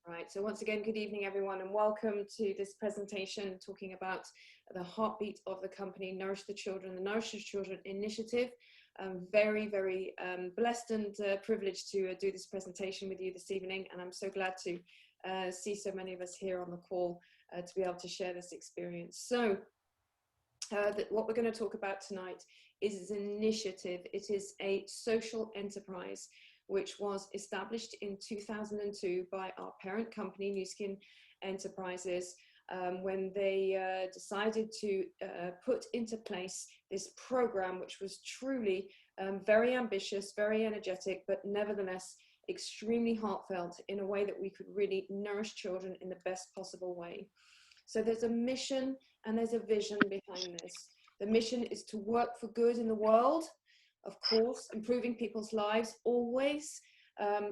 Right, so once again, good evening, everyone, and welcome to this presentation talking about the heartbeat of the company, Nourish the Children, the Nourish the Children initiative. I'm very blessed and privileged to do this presentation with you this evening, and I'm so glad to see so many of us here on the call to be able to share this experience. So what we're going to talk about tonight is an initiative. It is a social enterprise which was established in 2002 by our parent company, Nu Skin Enterprises, when they decided to put into place this program, which was truly very ambitious, very energetic, but nevertheless extremely heartfelt, in a way that we could really nourish children in the best possible way. So there's a mission and there's a vision behind this. The mission is to work for good in the world, of course, improving people's lives always,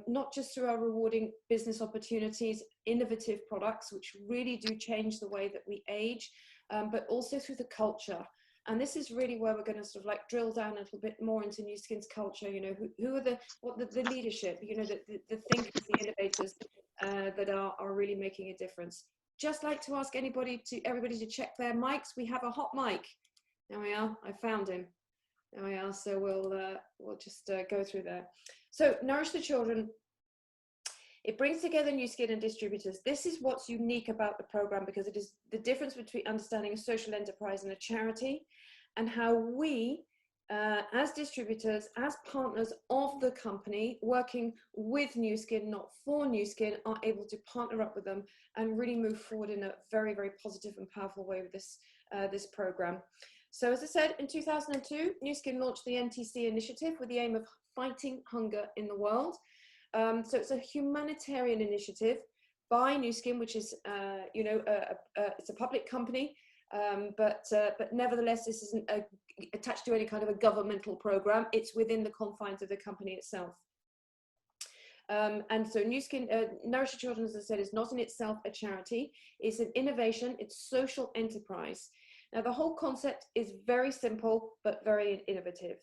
not just through our rewarding business opportunities, innovative products, which really do change the way that we age, but also through the culture. And this is really where we're going to sort of like drill down a little bit more into Nu Skin's culture. You know, who are the leadership, you know, the thinkers, the innovators that are really making a difference. Just like to ask everybody to check their mics. We have a hot mic. There we are. I found him. There we are. So we'll just go through there. So Nourish the Children. It brings together Nu Skin and distributors. This is what's unique about the program, because it is the difference between understanding a social enterprise and a charity, and how we, as distributors, as partners of the company, working with Nu Skin, not for Nu Skin, are able to partner up with them and really move forward in a very positive and powerful way with this program. So as I said, in 2002, Nu Skin launched the NTC initiative with the aim of fighting hunger in the world. So it's a humanitarian initiative by Nu Skin, which is, it's a public company, but nevertheless, this isn't attached to any kind of a governmental program. It's within the confines of the company itself. And so Nu Skin, Nourish the Children, as I said, is not in itself a charity. It's an innovation. It's social enterprise. Now, the whole concept is very simple, but very innovative.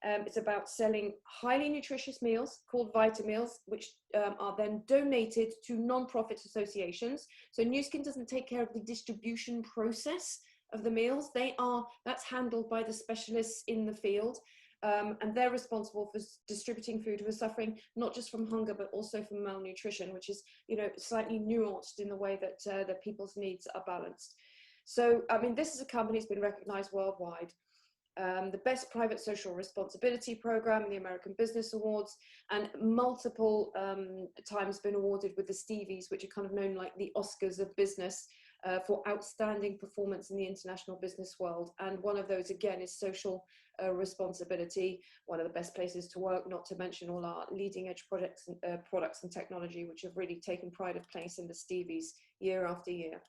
It's about selling highly nutritious meals called VITAMEALs, which are then donated to non-profit associations. So Nu Skin doesn't take care of the distribution process of the meals. That's handled by the specialists in the field. And they're responsible for distributing food who are suffering not just from hunger, but also from malnutrition, which is, you know, slightly nuanced in the way that that people's needs are balanced. So, I mean, this is a company that's been recognized worldwide. The Best Private Social Responsibility Program in the American Business Awards, and multiple times been awarded with the Stevies, which are kind of known like the Oscars of business, for outstanding performance in the international business world. And one of those, again, is social responsibility, one of the best places to work, not to mention all our leading edge products and technology, which have really taken pride of place in the Stevies year after year.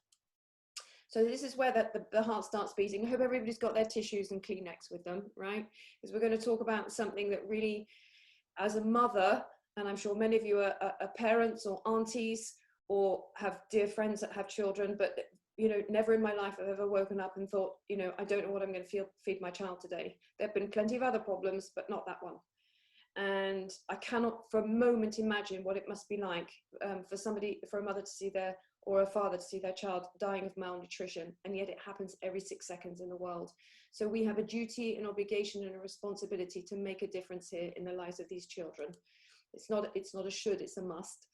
So this is where the heart starts beating. I hope everybody's got their tissues and Kleenex with them, right? Because we're going to talk about something that really, as a mother, and I'm sure many of you are parents or aunties or have dear friends that have children, but, you know, never in my life have I ever woken up and thought, you know, I don't know what I'm going to feed my child today. There have been plenty of other problems, but not that one. And I cannot for a moment imagine what it must be like for a mother to see or a father to see their child dying of malnutrition, and yet it happens every 6 seconds in the world. So we have a duty, an obligation, and a responsibility to make a difference here in the lives of these children. It's not a should, it's a must.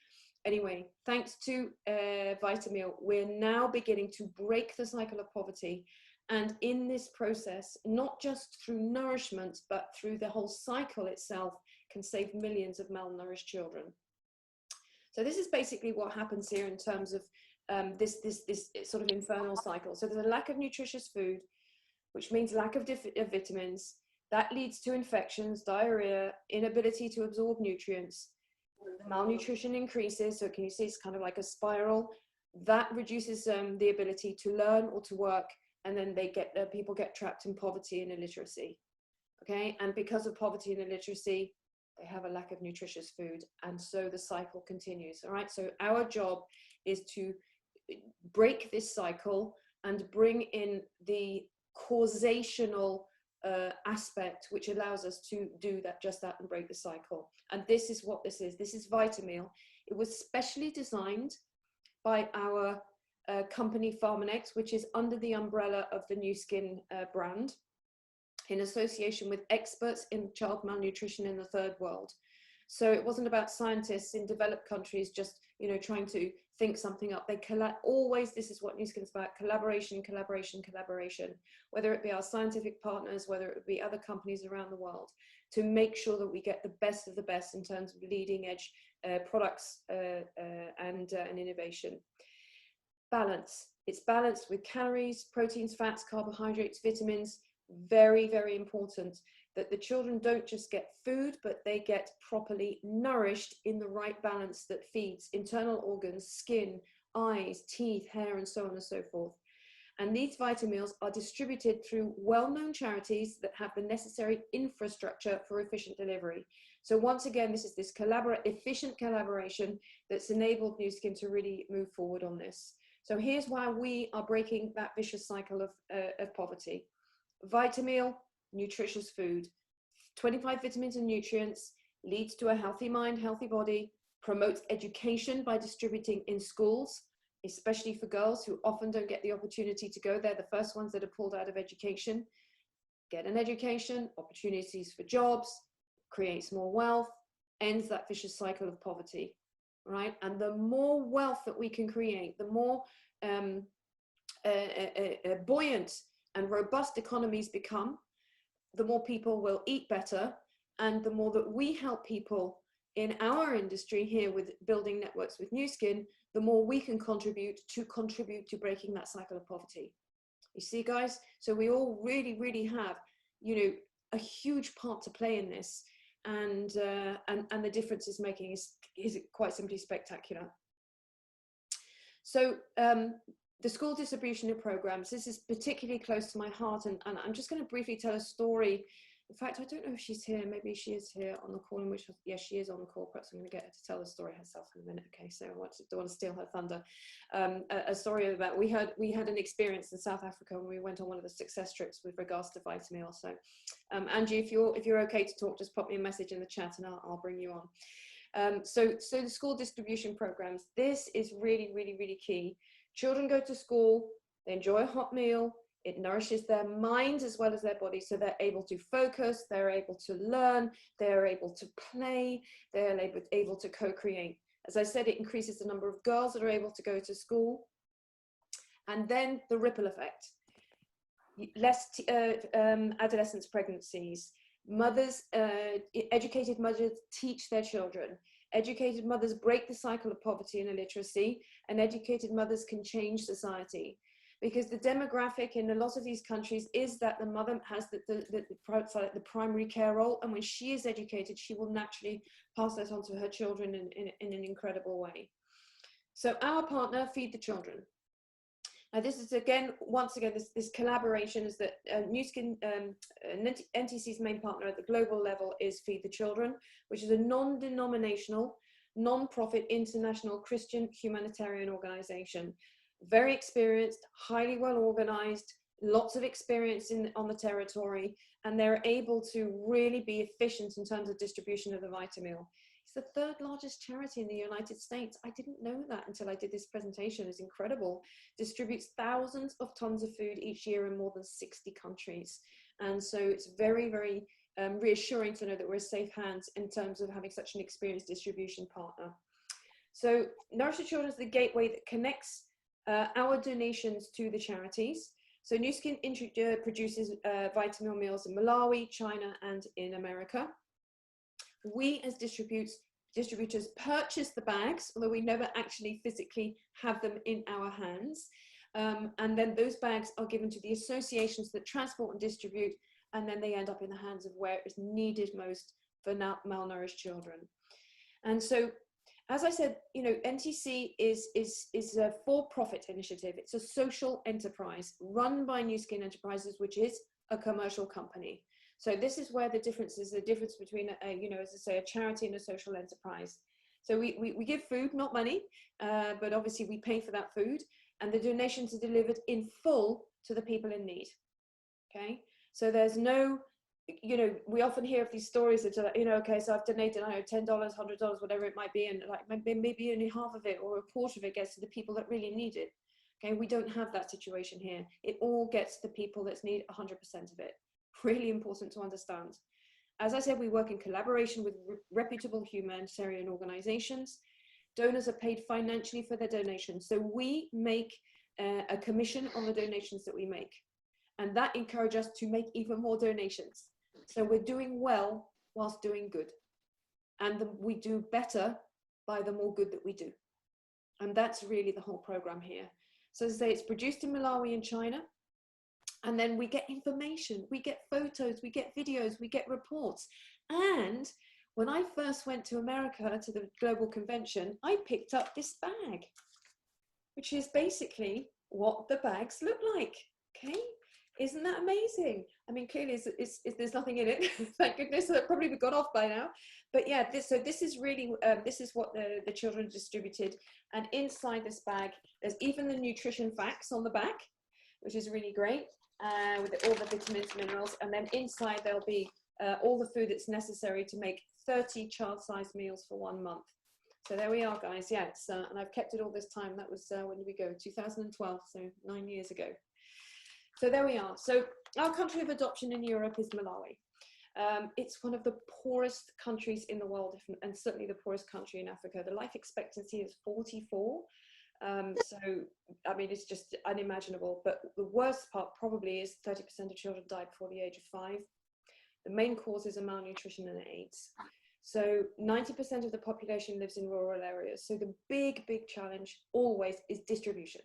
Anyway, thanks to VITAMEAL, we're now beginning to break the cycle of poverty. And in this process, not just through nourishment, but through the whole cycle itself, can save millions of malnourished children. So this is basically what happens here in terms of this sort of infernal cycle. So there's a lack of nutritious food, which means lack of vitamins. That leads to infections, diarrhea, inability to absorb nutrients. The malnutrition increases. So can you see it's kind of like a spiral? That reduces the ability to learn or to work. And then people get trapped in poverty and illiteracy. Okay, and because of poverty and illiteracy, they have a lack of nutritious food, and so the cycle continues. All right, so our job is to break this cycle and bring in the causational aspect, which allows us to do just that and break the cycle. And this is what this is. This is VITAMEAL. It was specially designed by our company Pharmanex, which is under the umbrella of the Nu Skin brand, in association with experts in child malnutrition in the third world. So it wasn't about scientists in developed countries just, you know, trying to think something up. They always, this is what Nu Skin is about: collaboration, collaboration, collaboration, whether it be our scientific partners, whether it be other companies around the world, to make sure that we get the best of the best in terms of leading edge products and innovation. Balance. It's balanced with calories, proteins, fats, carbohydrates, vitamins. Very, very important that the children don't just get food, but they get properly nourished in the right balance that feeds internal organs, skin, eyes, teeth, hair, and so on and so forth. And these VITAMEALs are distributed through well-known charities that have the necessary infrastructure for efficient delivery. So once again, this is this efficient collaboration that's enabled Nu Skin to really move forward on this. So here's why we are breaking that vicious cycle of poverty. VITAMEAL, nutritious food, 25 vitamins and nutrients, leads to a healthy mind, healthy body, promotes education by distributing in schools, especially for girls who often don't get the opportunity to go there. The first ones that are pulled out of education, get an education, opportunities for jobs, creates more wealth, ends that vicious cycle of poverty, right? And the more wealth that we can create, the more buoyant and robust economies become, the more people will eat better, and the more that we help people in our industry here with building networks with Nu Skin, the more we can contribute to breaking that cycle of poverty. You see, guys? So we all really, really have, you know, a huge part to play in this, and the difference it's making is quite simply spectacular. So the school distribution of programs, this is particularly close to my heart, and I'm just going to briefly tell a story. In fact, I don't know if she's here. Maybe she is here on the call, in which, yes, she is on the call. Perhaps I'm going to get her to tell the story herself in a minute. Okay, so I don't want to steal her thunder. A story about, we had an experience in South Africa when we went on one of the success trips with regards to VITAMEAL. So Angie, if you're okay to talk, just pop me a message in the chat and I'll bring you on. So the school distribution programs, this is really, really, really key. Children go to school, they enjoy a hot meal, it nourishes their minds as well as their bodies, so they're able to focus, they're able to learn, they're able to play, they're able to co-create. As I said, it increases the number of girls that are able to go to school. And then the ripple effect. Less adolescents' pregnancies. Mothers, educated mothers teach their children. Educated mothers break the cycle of poverty and illiteracy, and educated mothers can change society. Because the demographic in a lot of these countries is that the mother has the primary care role, and when she is educated, she will naturally pass that on to her children in an incredible way. So our partner, Feed the Children. Now this is once again, this collaboration is that Nu Skin, NTC's main partner at the global level is Feed the Children, which is a non-denominational, non-profit international Christian humanitarian organization. Very experienced, highly well organized, lots of experience on the territory, and they're able to really be efficient in terms of distribution of the VITAMEAL. It's the third largest charity in the United States. I didn't know that until I did this presentation. It's incredible. Distributes thousands of tons of food each year in more than 60 countries. And so it's very, very reassuring to know that we're in safe hands in terms of having such an experienced distribution partner. So Nourish the Children is the gateway that connects our donations to the charities. So Nu Skin produces VITAMEAL meals in Malawi, China, and in America. We as distributors purchase the bags, although we never actually physically have them in our hands. And then those bags are given to the associations that transport and distribute, and then they end up in the hands of where it's needed most for malnourished children. And so, as I said, you know, NTC is a for-profit initiative. It's a social enterprise run by Nu Skin Enterprises, which is a commercial company. So this is where the difference is, the difference between, you know, as I say, a charity and a social enterprise. So we give food, not money, but obviously we pay for that food, and the donations are delivered in full to the people in need. Okay, so there's no you know, we often hear of these stories that are, you know, okay, so I've donated, I know, $10, $100, whatever it might be, and like maybe only half of it or a quarter of it gets to the people that really need it. Okay, we don't have that situation here. It all gets to the people that need 100% of it. Really important to understand. As I said, we work in collaboration with reputable humanitarian organizations. Donors are paid financially for their donations. So we make a commission on the donations that we make. And that encourages us to make even more donations. So we're doing well whilst doing good. And we do better by the more good that we do. And that's really the whole program here. So as I say, it's produced in Malawi in China. And then we get information, we get photos, we get videos, we get reports. And when I first went to America to the global convention, I picked up this bag, which is basically what the bags look like. Okay, isn't that amazing? I mean, clearly there's nothing in it. Thank goodness, that probably we got off by now. But yeah, this is really, this is what the children distributed. And inside this bag, there's even the nutrition facts on the back, which is really great. With all the vitamins, minerals, and then inside there'll be all the food that's necessary to make 30 child-sized meals for 1 month. So there we are, guys. Yeah, it's, and I've kept it all this time. That was, when did we go? 2012, so 9 years ago. So there we are. So our country of adoption in Europe is Malawi. It's one of the poorest countries in the world, and certainly the poorest country in Africa. The life expectancy is 44. So, I mean, it's just unimaginable. But the worst part probably is 30% of children die before the age of 5. The main causes are malnutrition and AIDS. So 90% of the population lives in rural areas. So the big challenge always is distribution.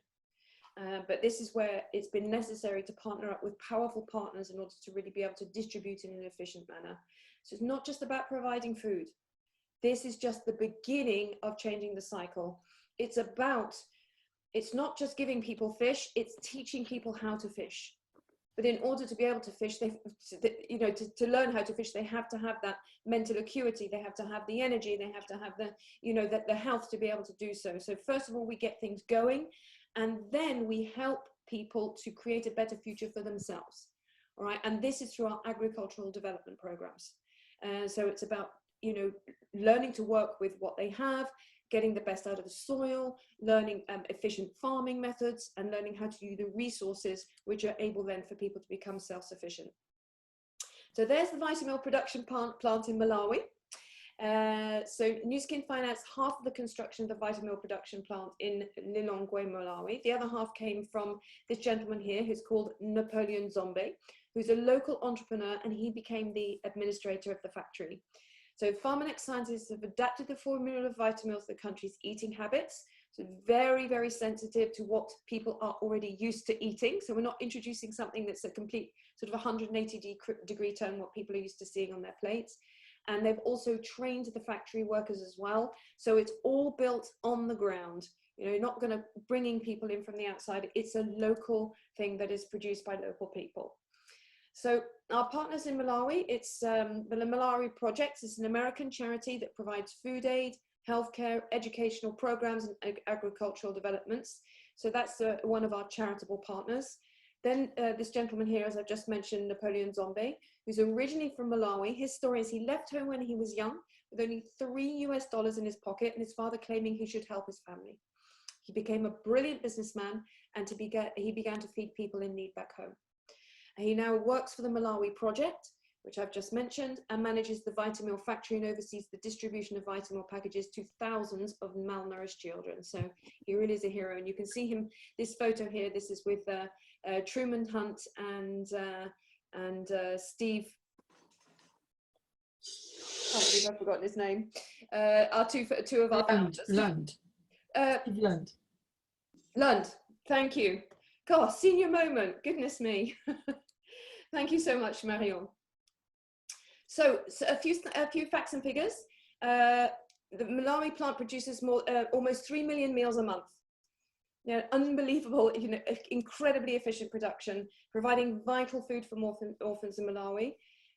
But this is where it's been necessary to partner up with powerful partners in order to really be able to distribute in an efficient manner. So it's not just about providing food. This is just the beginning of changing the cycle. It's not just giving people fish, it's teaching people how to fish. But in order to be able to fish, you know, to learn how to fish, they have to have that mental acuity, they have to have the energy, they have to have the, you know, the health to be able to do so. So first of all, we get things going, and then we help people to create a better future for themselves. All right, and this is through our agricultural development programs. So it's about, you know, learning to work with what they have, getting the best out of the soil, learning efficient farming methods, and learning how to use the resources which are able then for people to become self-sufficient. So there's the VITAMEAL production plant in Malawi. So New Skin financed half of the construction of the VITAMEAL production plant in Lilongwe, Malawi. The other half came from this gentleman here who's called Napoleon Zombe, who's a local entrepreneur, and he became the administrator of the factory. So Pharmanex scientists have adapted the formula of VITAMEAL to the country's eating habits. So very sensitive to what people are already used to eating. So we're not introducing something that's a complete sort of 180-degree turn, what people are used to seeing on their plates. And they've also trained the factory workers as well. So it's all built on the ground. You know, you're not going to bringing people in from the outside. It's a local thing that is produced by local people. So our partners in Malawi, it's the Malawi Project. It's an American charity that provides food aid, healthcare, educational programs, and agricultural developments. So that's one of our charitable partners. Then this gentleman here, as I've just mentioned, Napoleon Zombe, who's originally from Malawi. His story is he left home when he was young with only $3 US in his pocket, and his father claiming he should help his family. He became a brilliant businessman, and he began to feed people in need back home. He now works for the Malawi Project, which I've just mentioned, and manages the VITAMEAL factory and oversees the distribution of VITAMEAL packages to thousands of malnourished children. So he really is a hero. And you can see him, this photo here, this is with Truman Hunt and Steve, I can't believe I've forgotten his name, are two of our founders. Lund. Lund, thank you. God, senior moment, goodness me. Thank you so much, Marion. So a few facts and figures. The Malawi plant produces almost 3 million meals a month. You know, unbelievable, you know, incredibly efficient production, providing vital food for orphans in Malawi,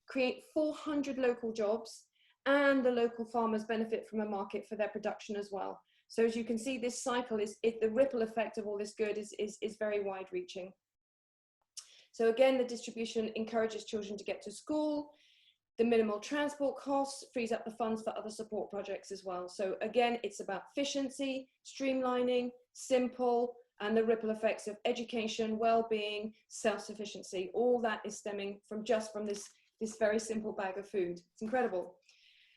create 400 local jobs, and the local farmers benefit from a market for their production as well. So as you can see, this cycle the ripple effect of all this good is very wide reaching. So again, the distribution encourages children to get to school. The minimal transport costs frees up the funds for other support projects as well. So again, it's about efficiency, streamlining, simple, and the ripple effects of education, well-being, self-sufficiency. All that is stemming from this very simple bag of food. It's incredible.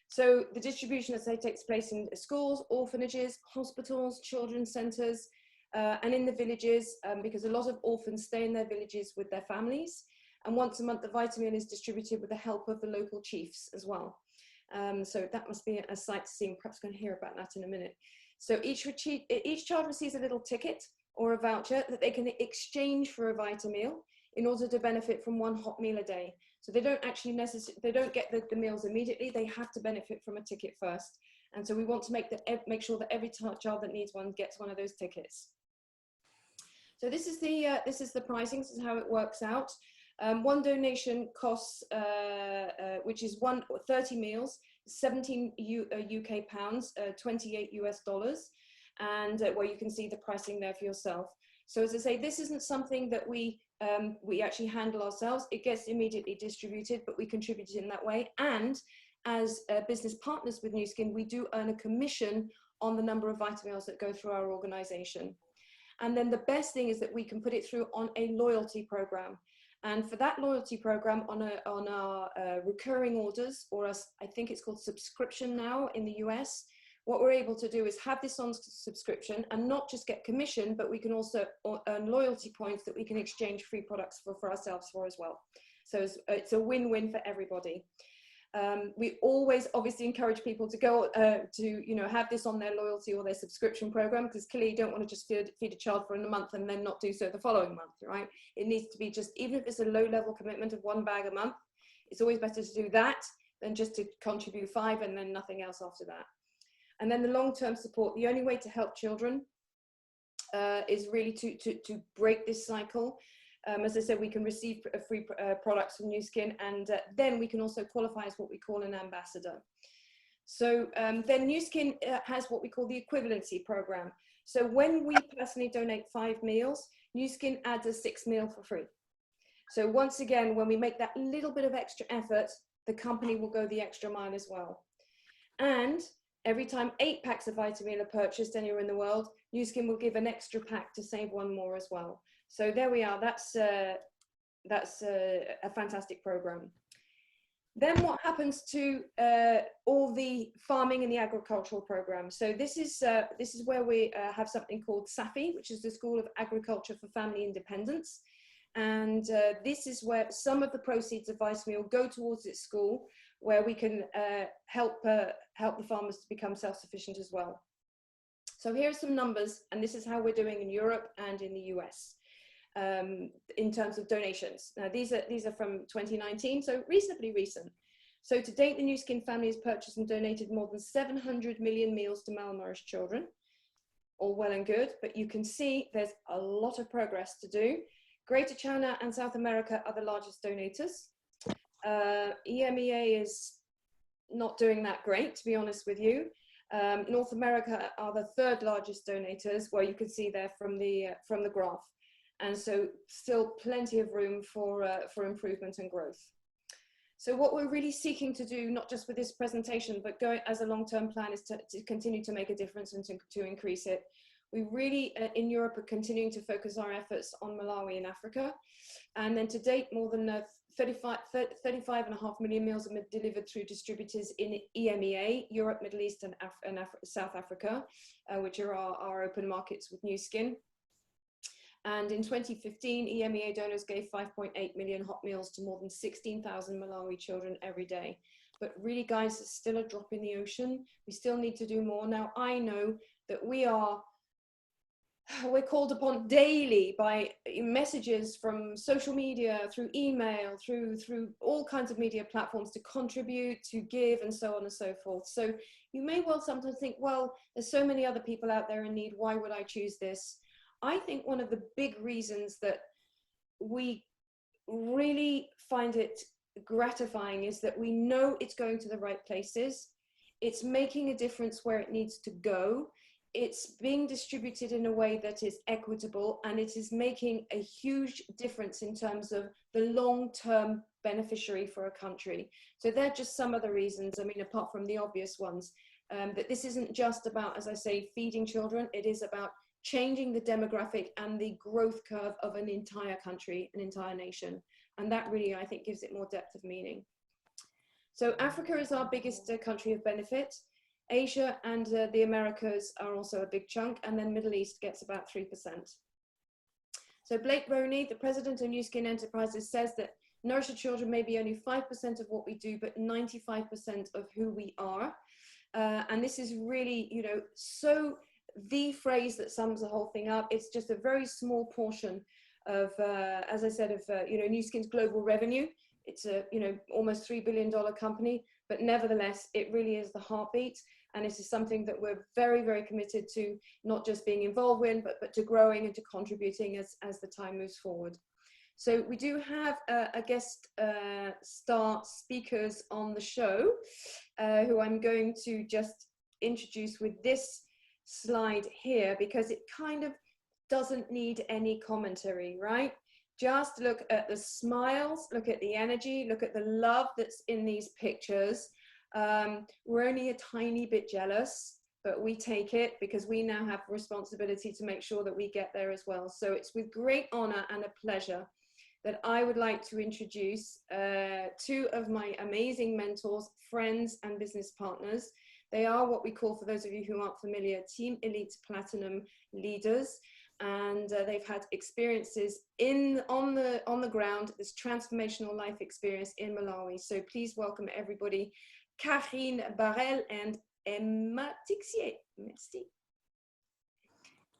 So the distribution, as I say, takes place in schools, orphanages, hospitals, children's centres, and in the villages, because a lot of orphans stay in their villages with their families. And once a month, the VITAMEAL is distributed with the help of the local chiefs as well. So that must be a sight to see. We're perhaps going to hear about that in a minute. So each child receives a little ticket or a voucher that they can exchange for a VITAMEAL in order to benefit from one hot meal a day. So they don't actually they don't get the meals immediately. They have to benefit from a ticket first. And so we want to make sure that every child that needs one gets one of those tickets. So this is the pricing. This is how it works out. One donation costs, which is 30 meals, 17 UK pounds, 28 US dollars, and where you can see the pricing there for yourself. So as I say, this isn't something that we actually handle ourselves. It gets immediately distributed, but we contribute in that way. And as business partners with Nu Skin, we do earn a commission on the number of VITAMEALs that go through our organization. And then the best thing is that we can put it through on a loyalty program. And for that loyalty program on our recurring orders, or as I think it's called subscription now in the US, what we're able to do is have this on subscription and not just get commission, but we can also earn loyalty points that we can exchange free products for ourselves for as well. So it's a win-win for everybody. We always obviously encourage people to go to have this on their loyalty or their subscription program, because clearly you don't want to just feed a child for a month and then not do so the following month, right? It needs to be just, even if it's a low-level commitment of 1 bag a month, it's always better to do that than just to contribute 5 and then nothing else after that. And then the long-term support, the only way to help children is really to break this cycle. As I said, we can receive free products from Nu Skin, and then we can also qualify as what we call an ambassador. So then Nu Skin has what we call the equivalency program. So when we personally donate 5 meals, Nu Skin adds a 6th meal for free. So once again, when we make that little bit of extra effort, the company will go the extra mile as well. And every time 8 packs of VITAMEAL are purchased anywhere in the world, Nu Skin will give an extra pack to save 1 more as well. So there we are. That's a fantastic program. Then what happens to all the farming and the agricultural programs? So this is where we have something called SAFI, which is the School of Agriculture for Family Independence. And this is where some of the proceeds of VITAMEAL go towards its school, where we can help the farmers to become self-sufficient as well. So here are some numbers, and this is how we're doing in Europe and in the US. In terms of donations. Now these are from 2019, so reasonably recent. So to date, the Nu Skin family has purchased and donated more than 700 million meals to malnourished children. All well and good, but you can see there's a lot of progress to do. Greater China and South America are the largest donators. EMEA is not doing that great, to be honest with you. North America are the 3rd largest donators, where you can see there from the graph. And so still plenty of room for improvement and growth. So what we're really seeking to do, not just with this presentation, but going as a long-term plan, is to continue to make a difference and to increase it. We really, in Europe, are continuing to focus our efforts on Malawi and Africa. And then to date, more than 35.5 million meals have been delivered through distributors in EMEA, Europe, Middle East, and South Africa, which are our open markets with Nu Skin. And in 2015, EMEA donors gave 5.8 million hot meals to more than 16,000 Malawi children every day. But really, guys, it's still a drop in the ocean. We still need to do more. Now, I know that we're called upon daily by messages from social media, through email, through all kinds of media platforms to contribute, to give, and so on and so forth. So you may well sometimes think, well, there's so many other people out there in need. Why would I choose this? I think one of the big reasons that we really find it gratifying is that we know it's going to the right places. It's making a difference where it needs to go. it's being distributed in a way that is equitable, and it is making a huge difference in terms of the long-term beneficiary for a country. So they're just some of the reasons, I mean, apart from the obvious ones, that this isn't just about, as I say, feeding children. It is about changing the demographic and the growth curve of an entire country, an entire nation. And that really, I think, gives it more depth of meaning. So Africa is our biggest country of benefit. Asia and the Americas are also a big chunk, and then Middle East gets about 3%. So Blake Roney, the president of New Skin Enterprises, says that Nourish the Children may be only 5% of what we do, but 95% of who we are. And this is really, you know, so the phrase that sums the whole thing up. It's just a very small portion of, as I said, of, you know, New Skin's global revenue. It's a, you know, almost $3 billion company, but nevertheless, it really is the heartbeat. And this is something that we're very, very committed to, not just being involved in, but to growing and to contributing as the time moves forward. So we do have a guest star speakers on the show, who I'm going to just introduce with this slide here, because it kind of doesn't need any commentary, right? Just look at the smiles, look at the energy, look at the love that's in these pictures. We're only a tiny bit jealous, but we take it because we now have responsibility to make sure that we get there as well. So it's with great honor and a pleasure that I would like to introduce two of my amazing mentors, friends, and business partners. They are what we call, for those of you who aren't familiar, Team Elite Platinum leaders. And they've had experiences on the ground, this transformational life experience in Malawi. So please welcome everybody, Karine Barrel and Emma Tixier. Merci.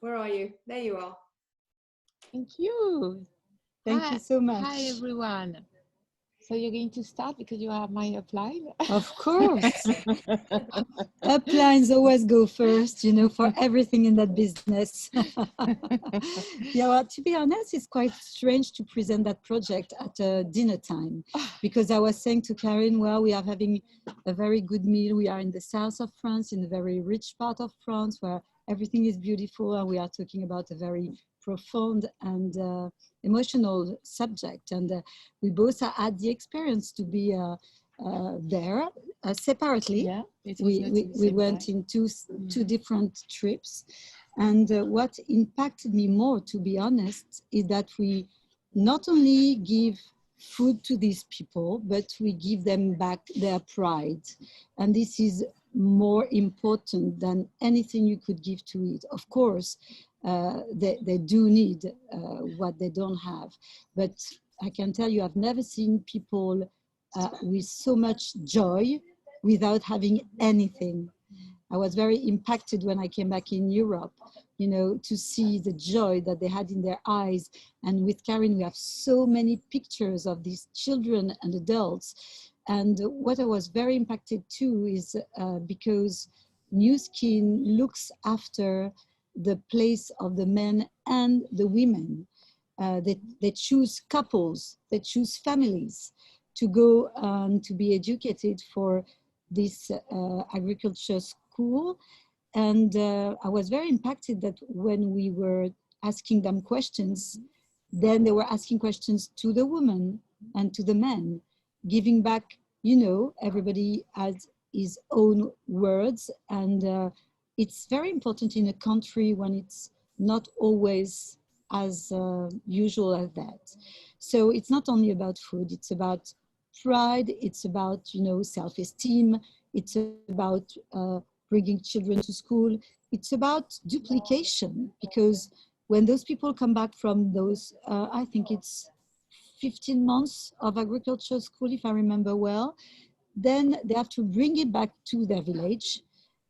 Where are you? There you are. Thank you. Thank you so much. Hi, everyone. So you're going to start because you have my upline? Of course. Uplines always go first, you know, for everything in that business. Yeah, well, to be honest, it's quite strange to present that project at dinner time, because I was saying to Karine, well, we are having a very good meal. We are in the south of France, in a very rich part of France, where everything is beautiful, and we are talking about a very profound and emotional subject, and we both had the experience to be there separately. Yeah, we went in two different trips, and what impacted me more, to be honest, is that we not only give food to these people, but we give them back their pride, and this is more important than anything you could give to it. Of course, they do need what they don't have, but I can tell you, I've never seen people with so much joy without having anything. I was very impacted when I came back in Europe, you know, to see the joy that they had in their eyes. And with Karine, we have so many pictures of these children and adults. And what I was very impacted too is because New Skin looks after the place of the men and the women. They choose couples, they choose families to go to be educated for this agriculture school. And I was very impacted that when we were asking them questions, then they were asking questions to the women and to the men, giving back, you know, everybody has his own words. And it's very important in a country when it's not always as usual as that. So it's not only about food, it's about pride, it's about, you know, self-esteem, it's about bringing children to school, it's about duplication, because when those people come back from those, I think it's 15 months of agriculture school, if I remember well, then they have to bring it back to their village,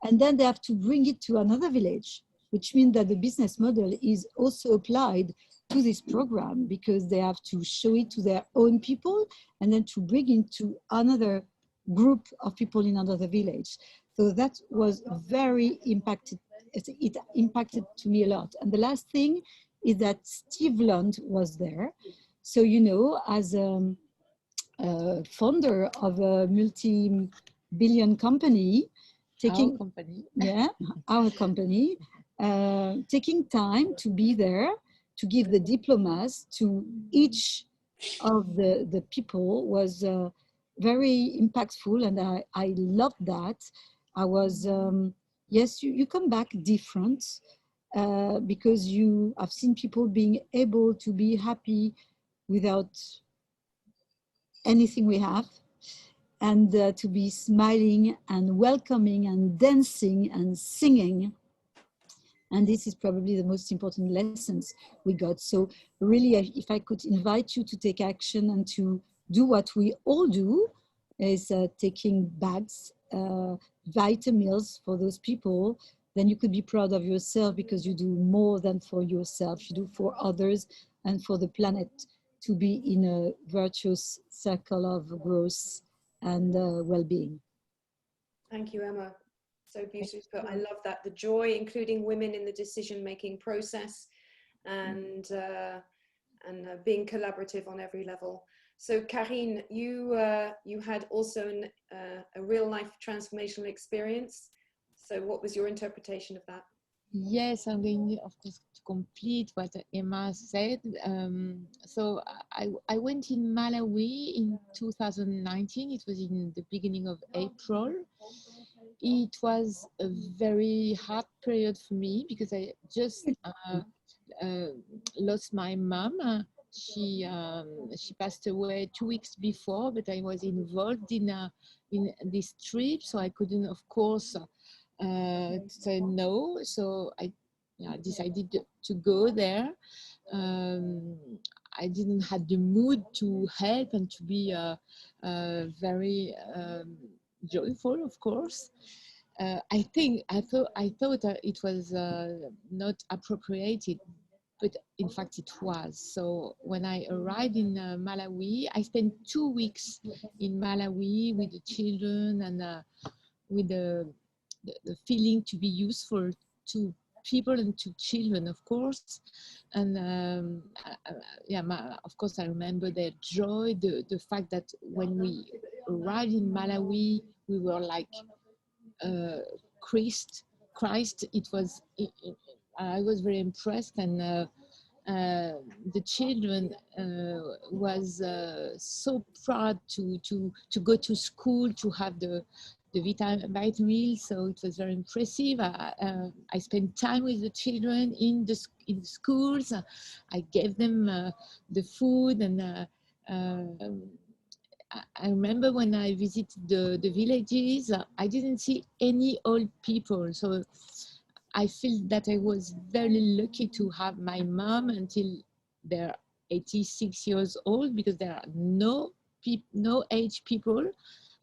and then they have to bring it to another village, which means that the business model is also applied to this program, because they have to show it to their own people and then to bring it to another group of people in another village. So that was very impacted. It impacted to me a lot. And the last thing is that Steve Lund was there. So, you know, as a founder of a multi-billion company, our company, our company, taking time to be there, to give the diplomas to each of the people was very impactful, and I loved that. I was, yes, you come back different because I've seen people being able to be happy without anything we have, and to be smiling and welcoming and dancing and singing. And this is probably the most important lessons we got. So really, if I could invite you to take action and to do what we all do, is taking bags, VITAMEALs for those people, then you could be proud of yourself because you do more than for yourself. You do for others and for the planet, to be in a virtuous circle of growth and well-being. Thank you, Emma. So beautifully put. I love that. The joy, including women in the decision-making process, and being collaborative on every level. So, Karine, you had also a real-life transformational experience. So, what was your interpretation of that? Yes, I'm going, of course, to complete what Emma said. So I went in Malawi in 2019. It was in the beginning of April. It was a very hard period for me because I just lost my mom. She passed away 2 weeks before, but I was involved in this trip, so I couldn't, of course, say no. So I decided to go there. I didn't have the mood to help and to be very joyful, of course. I thought it was not appropriated, but in fact it was. So when I arrived in Malawi, I spent 2 weeks in Malawi with the children and with the feeling to be useful to people and to children, of course. And of course, I remember their joy, the fact that when we arrived in Malawi, we were like Christ. It was. I was very impressed, and the children was so proud to go to school, to have the VITAMEAL. So it was very impressive. I spent time with the children in the schools. I gave them the food, and I remember when I visited the villages, I didn't see any old people. So I feel that I was very lucky to have my mom until they're 86 years old, because there are no age people.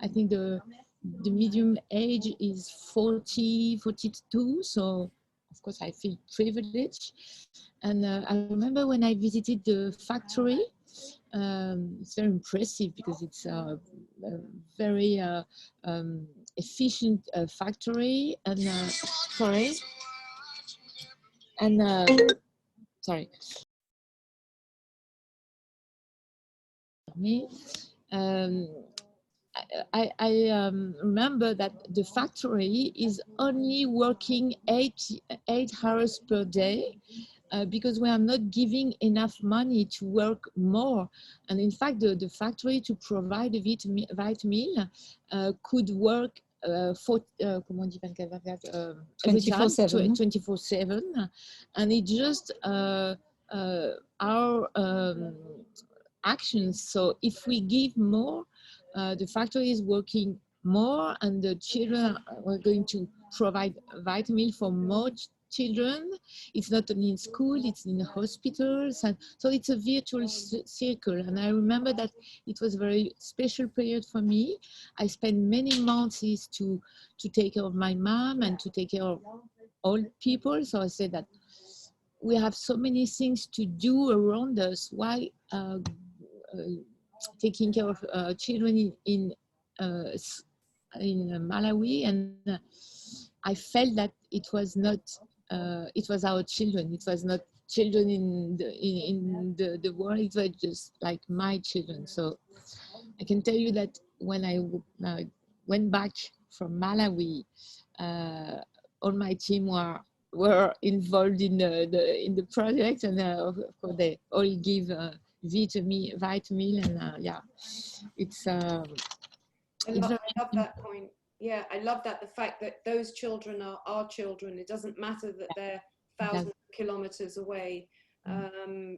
I think the medium age is 40, 42. So of course I feel privileged. And I remember when I visited the factory, it's very impressive because it's a very efficient factory. And sorry. I remember that the factory is only working eight hours per day, because we are not giving enough money to work more. And in fact, the factory, to provide the VITAMEAL, could work 24/7, and it just our actions. So if we give more, the factory is working more, and the children are going to provide VITAMEAL for more children. It's not only in school, it's in hospitals, and so it's a virtual circle. And I remember that it was a very special period for me. I spent many months to take care of my mom and to take care of old people. So I said that we have so many things to do around us. Why taking care of children in Malawi? And I felt that it was not. It was our children. It was not children in the world. It was just like my children. So I can tell you that when I went back from Malawi, all my team were were involved in the project, and of course they all give VITAMEAL, and it's I love that point. Yeah, I love that, the fact that those children are our children. It doesn't matter that they're thousands of kilometers away.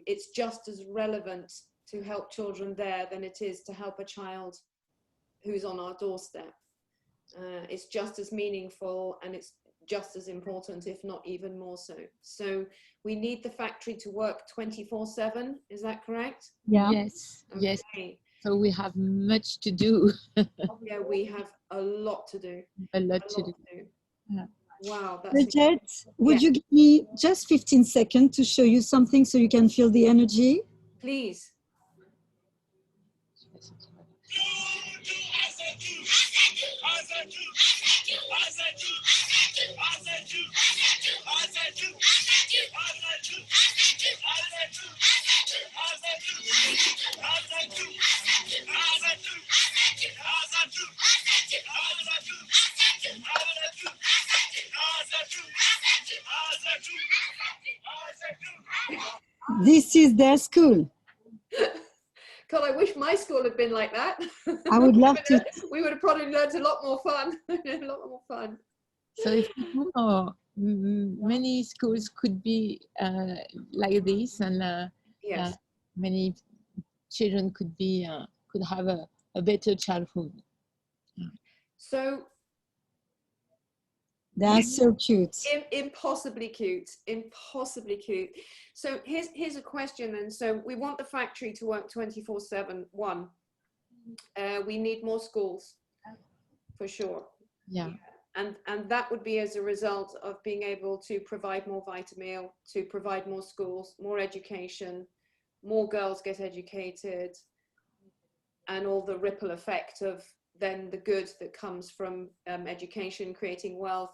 It's just as relevant to help children there than it is to help a child who's on our doorstep. It's just as meaningful, and it's just as important, if not even more so. So we need the factory to work 24/7. Is that correct? Yeah. Yes. Okay. Yes. So we have much to do. Yeah, we have a lot to do. A lot to do. Yeah. Wow. That's Bridget, would you give me just 15 seconds to show you something so you can feel the energy? Please. This is their school. God, I wish my school had been like that. I would love to. We would have probably learned a lot more fun. A lot more fun. So if many schools could be like this, and Yes. many children could have a better childhood. So That's so cute. Impossibly cute. Impossibly cute. So here's a question then. So we want the factory to work 24/7. One, we need more schools, for sure. Yeah. And that would be as a result of being able to provide more VITAMEAL, to provide more schools, more education, more girls get educated, and all the ripple effect of then the good that comes from education, creating wealth,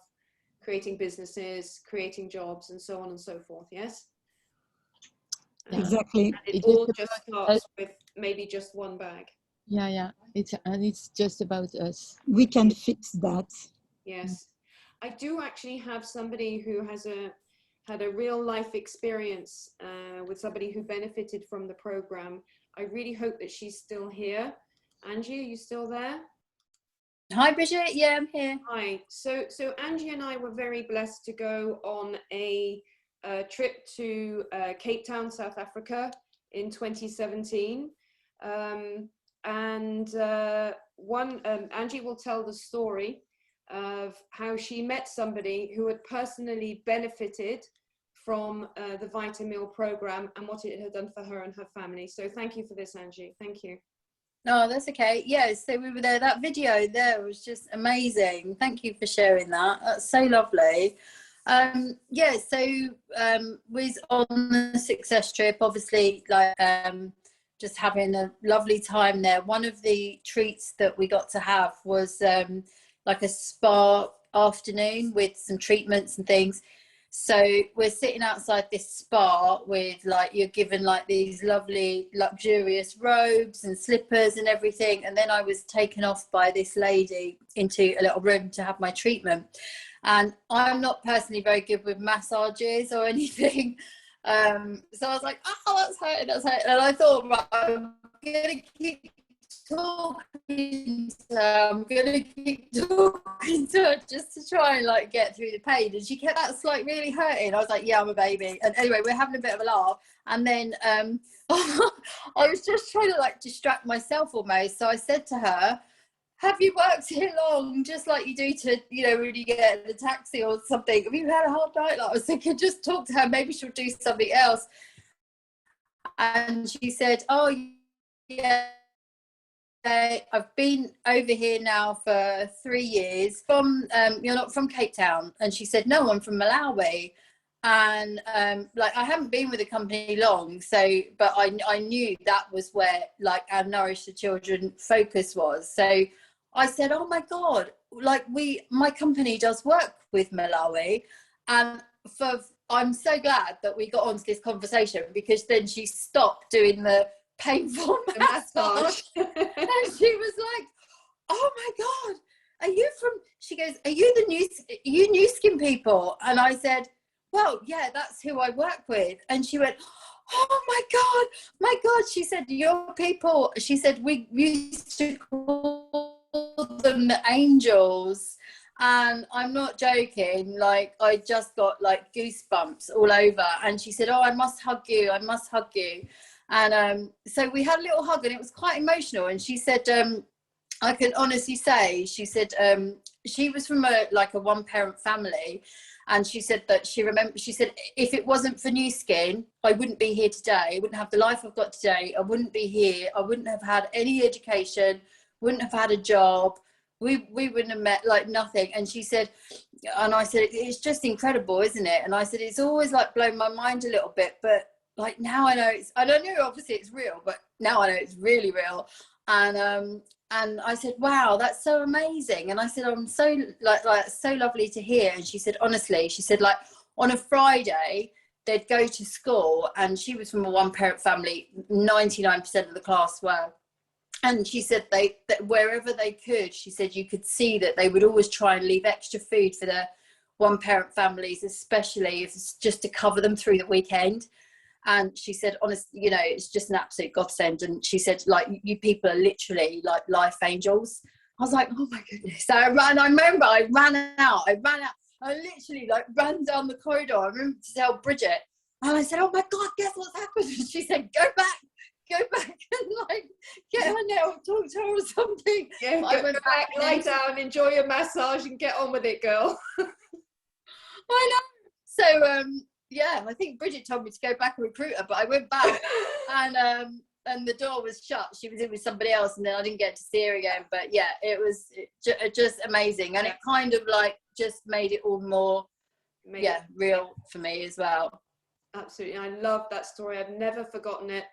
creating businesses, creating jobs, and so on and so forth. Yes? Exactly. And it all just starts with maybe just one bag. Yeah. It's just about us. We can fix that. Yes. I do actually have somebody who has had a real life experience with somebody who benefited from the program. I really hope that she's still here. Angie, are you still there? Hi, Bridget. Yeah, I'm here. Hi. So Angie and I were very blessed to go on a trip to Cape Town, South Africa in 2017. Angie will tell the story of how she met somebody who had personally benefited from the VITAMEAL program and what it had done for her and her family. So thank you for this, Angie. Thank you. No, that's okay. Yeah, so we were there. That video there was just amazing. Thank you for sharing that. That's so lovely. Yeah, so was on the success trip, obviously, like just having a lovely time there. One of the treats that we got to have was like a spa afternoon with some treatments and things. So we're sitting outside this spa with, like, you're given like these lovely luxurious robes and slippers and everything. And then I was taken off by this lady into a little room to have my treatment. And I'm not personally very good with massages or anything. So I was like, oh, that's hurting. And I thought, right, I'm going to keep talking to her. I'm going to keep talking to her just to try and like get through the pain. And she kept, that's like really hurting. I was like, yeah, I'm a baby. And anyway, we're having a bit of a laugh. And then I was just trying to like distract myself almost. So I said to her, have you worked here long? Just like you do to, you know, when you get in a taxi or something. Have you had a hard night? Like, I was thinking, just talk to her. Maybe she'll do something else. And she said, oh, yeah. I've been over here now for 3 years. You're not from Cape Town? And she said, no, I'm from Malawi. And like, I haven't been with the company long, so but I knew that was where like our Nourish the Children focus was. So I said, oh my God, like my company does work with Malawi. And I'm so glad that we got onto this conversation, because then she stopped doing the painful massage. And she was like, oh my God, are you from, she goes, are you the new skin people? And I said, well, yeah, that's who I work with. And she went, oh my God. She said, your people, she said, we used to call them the angels. And I'm not joking, like, I just got like goosebumps all over. And she said, oh, I must hug you. And so we had a little hug, and it was quite emotional. And she said, I can honestly say, she said, she was from a one-parent family. And she said that she said, if it wasn't for New Skin, I wouldn't be here today. I wouldn't have the life I've got today. I wouldn't be here. I wouldn't have had any education, wouldn't have had a job. We wouldn't have met, like, nothing. And she said, and I said, it's just incredible, isn't it? And I said, it's always like blown my mind a little bit, but like now I know I don't know, obviously it's real, but now I know it's really real. And I said, wow, that's so amazing. And I said, I'm so like so lovely to hear. And she said, honestly, she said, like, on a Friday, they'd go to school, and she was from a one-parent family, 99% of the class were. And she said that wherever they could, she said you could see that they would always try and leave extra food for their one-parent families, especially if it's just to cover them through the weekend. And she said, honestly, you know, it's just an absolute godsend. And she said, like, you people are literally like life angels. I was like, oh my goodness. So I remember I ran out. I literally like ran down the corridor. I remember to tell Bridget, and I said, oh my God, guess what's happened? And she said, go back and like get her now, talk to her or something. Yeah, go back, lie down, enjoy your massage, and get on with it, girl. I know. So yeah, I think Bridget told me to go back and recruit her, but I went back and the door was shut. She was in with somebody else, and then I didn't get to see her again. But yeah, it was just amazing, and it kind of like just made it all more real for me as well. Absolutely. I love that story. I've never forgotten it.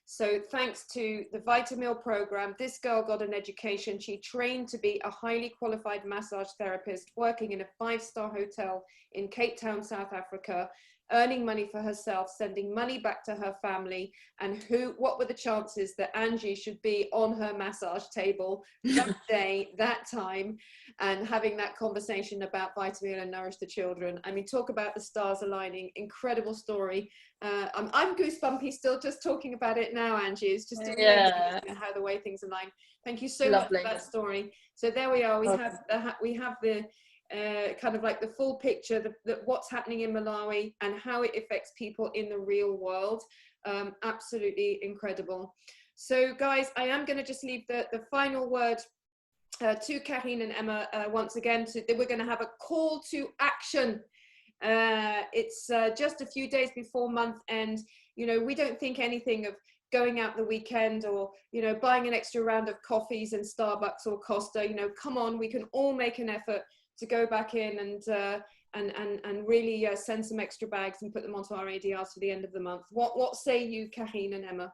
So thanks to the VITAMEAL program, this girl got an education. She trained to be a highly qualified massage therapist, working in a 5-star hotel in Cape Town, South Africa, earning money for herself, sending money back to her family. And what were the chances that Angie should be on her massage table that day, that time, and having that conversation about VITAMEAL and Nourish the Children? I mean, talk about the stars aligning. Incredible story. I'm goosebumpy still just talking about it now, Angie. It's just amazing how the way things align. Thank you so much for that story. So there we are. We have the kind of like the full picture, what's happening in Malawi and how it affects people in the real world. Absolutely incredible. So guys, I am going to just leave the final word to Karine and Emma once again. We're going to have a call to action. It's just a few days before month end. You know, we don't think anything of going out the weekend or, you know, buying an extra round of coffees in Starbucks or Costa. You know, come on, we can all make an effort to go back in and really send some extra bags and put them onto our ADRs for the end of the month. What say you, Karine and Emma?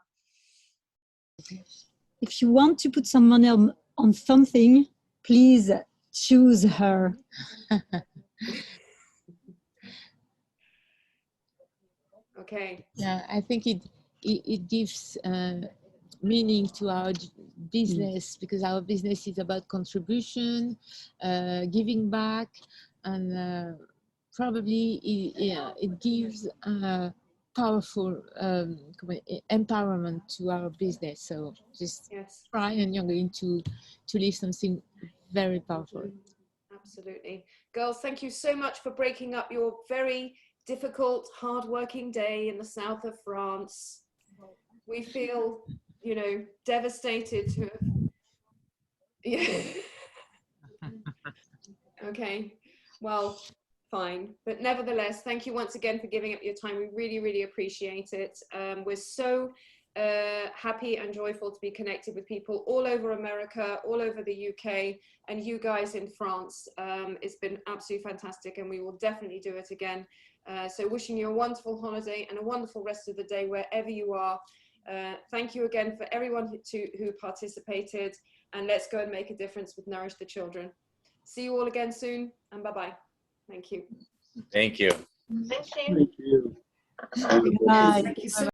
If you want to put some money on something, please choose her. Okay. Yeah, I think it gives meaning to our business, because our business is about contribution, giving back, and probably it gives powerful empowerment to our business. So just try, and you're going to leave something very powerful. Absolutely. Girls, thank you so much for breaking up your very difficult, hard-working day in the south of France. We feel, you know, devastated to have... Yeah. Okay, well, fine. But nevertheless, thank you once again for giving up your time. We really, really appreciate it. We're so happy and joyful to be connected with people all over America, all over the UK, and you guys in France. It's been absolutely fantastic, and we will definitely do it again. So wishing you a wonderful holiday and a wonderful rest of the day wherever you are. Thank you again for everyone who participated, and let's go and make a difference with Nourish the Children. See you all again soon, and bye-bye. Thank you. Thank you. Thank you. Bye. Thank you so much.